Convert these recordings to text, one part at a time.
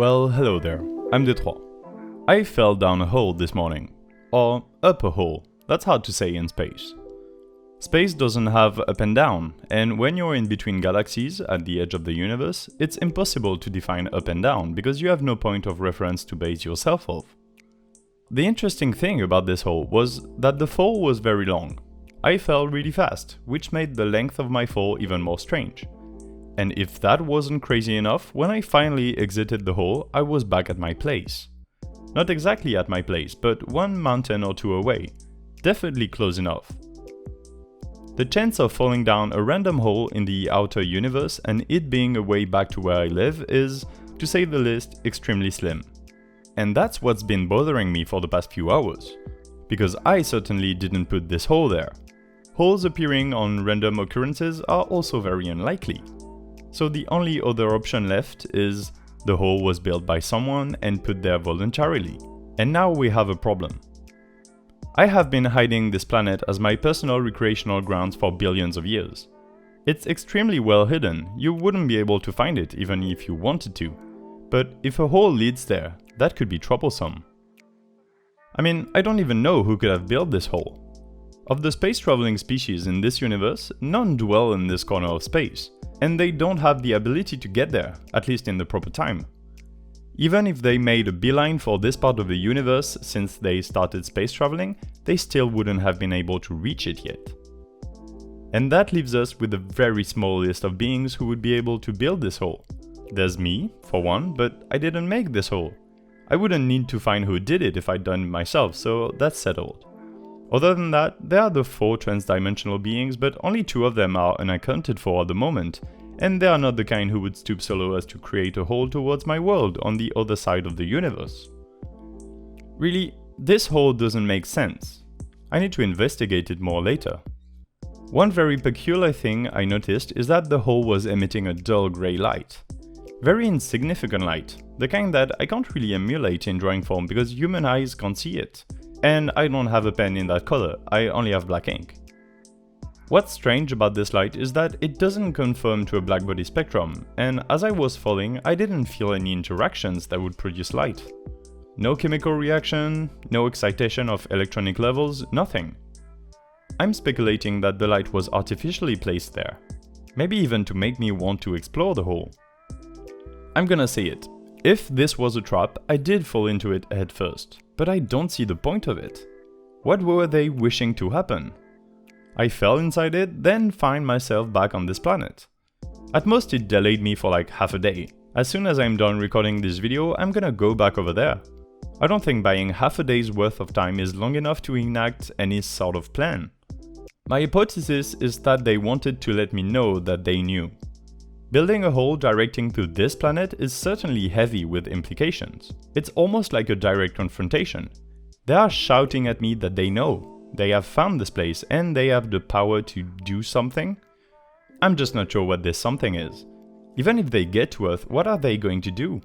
Well, hello there, I'm Détroit. I fell down a hole this morning. Or up a hole, that's hard to say in space. Space doesn't have up and down, and when you're in between galaxies at the edge of the universe, it's impossible to define up and down because you have no point of reference to base yourself off. The interesting thing about this hole was that the fall was very long. I fell really fast, which made the length of my fall even more strange. And if that wasn't crazy enough, when I finally exited the hole, I was back at my place. Not exactly at my place, but one mountain or two away. Definitely close enough. The chance of falling down a random hole in the outer universe and it being a way back to where I live is, to say the least, extremely slim. And that's what's been bothering me for the past few hours. Because I certainly didn't put this hole there. Holes appearing on random occurrences are also very unlikely. So the only other option left is the hole was built by someone and put there voluntarily. And now we have a problem. I have been hiding this planet as my personal recreational grounds for billions of years. It's extremely well hidden, you wouldn't be able to find it even if you wanted to. But if a hole leads there, that could be troublesome. I mean, I don't even know who could have built this hole. Of the space-traveling species in this universe, none dwell in this corner of space, and they don't have the ability to get there, at least in the proper time. Even if they made a beeline for this part of the universe since they started space traveling, they still wouldn't have been able to reach it yet. And that leaves us with a very small list of beings who would be able to build this hole. There's me, for one, but I didn't make this hole. I wouldn't need to find who did it if I'd done it myself, so that's settled. Other than that, there are the 4 trans-dimensional beings, but only 2 of them are unaccounted for at the moment, and they are not the kind who would stoop so low as to create a hole towards my world on the other side of the universe. Really, this hole doesn't make sense. I need to investigate it more later. One very peculiar thing I noticed is that the hole was emitting a dull grey light. Very insignificant light, the kind that I can't really emulate in drawing form because human eyes can't see it. And I don't have a pen in that color, I only have black ink. What's strange about this light is that it doesn't conform to a blackbody spectrum, and as I was falling, I didn't feel any interactions that would produce light. No chemical reaction, no excitation of electronic levels, nothing. I'm speculating that the light was artificially placed there, maybe even to make me want to explore the hole. I'm gonna say it. If this was a trap, I did fall into it head first, but I don't see the point of it. What were they wishing to happen? I fell inside it, then find myself back on this planet. At most it delayed me for like half a day. As soon as I'm done recording this video, I'm gonna go back over there. I don't think buying half a day's worth of time is long enough to enact any sort of plan. My hypothesis is that they wanted to let me know that they knew. Building a hole directing to this planet is certainly heavy with implications. It's almost like a direct confrontation. They are shouting at me that they know, they have found this place and they have the power to do something. I'm just not sure what this something is. Even if they get to Earth, what are they going to do?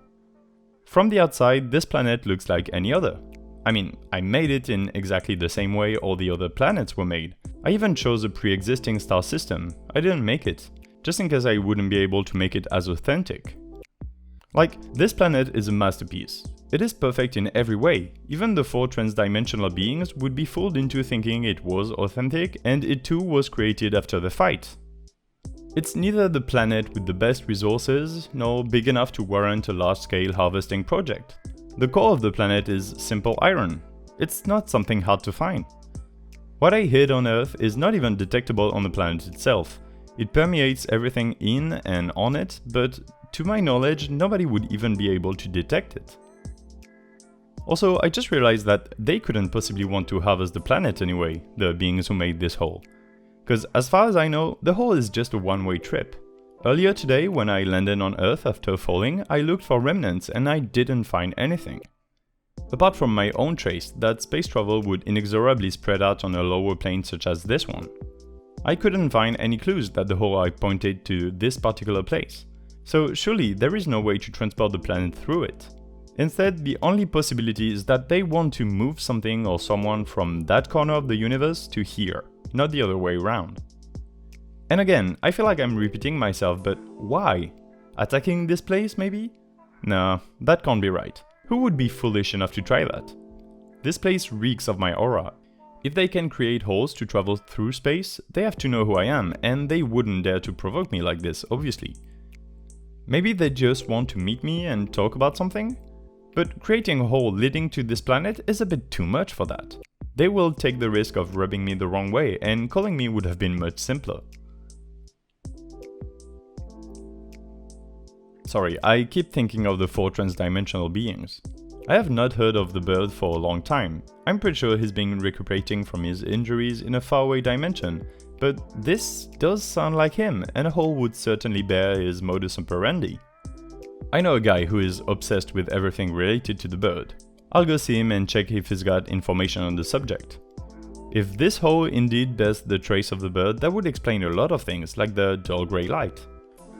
From the outside, this planet looks like any other. I mean, I made it in exactly the same way all the other planets were made. I even chose a pre-existing star system. I didn't make it, just in case I wouldn't be able to make it as authentic. Like, this planet is a masterpiece. It is perfect in every way. Even the 4 trans-dimensional beings would be fooled into thinking it was authentic, and it too was created after the fight. It's neither the planet with the best resources, nor big enough to warrant a large-scale harvesting project. The core of the planet is simple iron. It's not something hard to find. What I hid on Earth is not even detectable on the planet itself. It permeates everything in and on it, but to my knowledge, nobody would even be able to detect it. Also, I just realized that they couldn't possibly want to harvest the planet anyway, the beings who made this hole. Because as far as I know, the hole is just a one-way trip. Earlier today, when I landed on Earth after falling, I looked for remnants and I didn't find anything. Apart from my own trace that space travel would inexorably spread out on a lower plane such as this one. I couldn't find any clues that the hole I pointed to this particular place. So surely there is no way to transport the planet through it. Instead, the only possibility is that they want to move something or someone from that corner of the universe to here, not the other way around. And again, I feel like I'm repeating myself, but why? Attacking this place maybe? Nah, that can't be right. Who would be foolish enough to try that? This place reeks of my aura. If they can create holes to travel through space, they have to know who I am, and they wouldn't dare to provoke me like this, obviously. Maybe they just want to meet me and talk about something? But creating a hole leading to this planet is a bit too much for that. They will take the risk of rubbing me the wrong way, and calling me would have been much simpler. Sorry, I keep thinking of the 4 trans-dimensional beings. I have not heard of the bird for a long time. I'm pretty sure he's been recuperating from his injuries in a faraway dimension, but this does sound like him, and a hole would certainly bear his modus operandi. I know a guy who is obsessed with everything related to the bird. I'll go see him and check if he's got information on the subject. If this hole indeed bears the trace of the bird, that would explain a lot of things, like the dull grey light.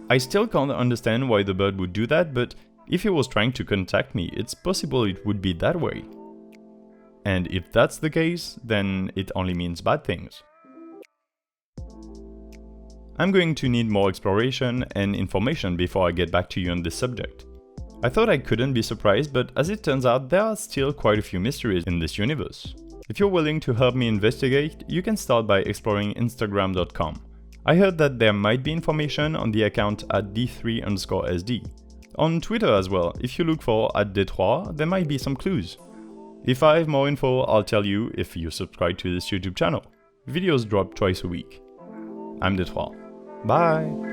I still can't understand why the bird would do that, but if he was trying to contact me, it's possible it would be that way. And if that's the case, then it only means bad things. I'm going to need more exploration and information before I get back to you on this subject. I thought I couldn't be surprised, but as it turns out, there are still quite a few mysteries in this universe. If you're willing to help me investigate, you can start by exploring Instagram.com. I heard that there might be information on the account at d3_sd. On Twitter as well, if you look for @d3, there might be some clues. If I have more info, I'll tell you if you subscribe to this YouTube channel. Videos drop twice a week. I'm d3. Bye!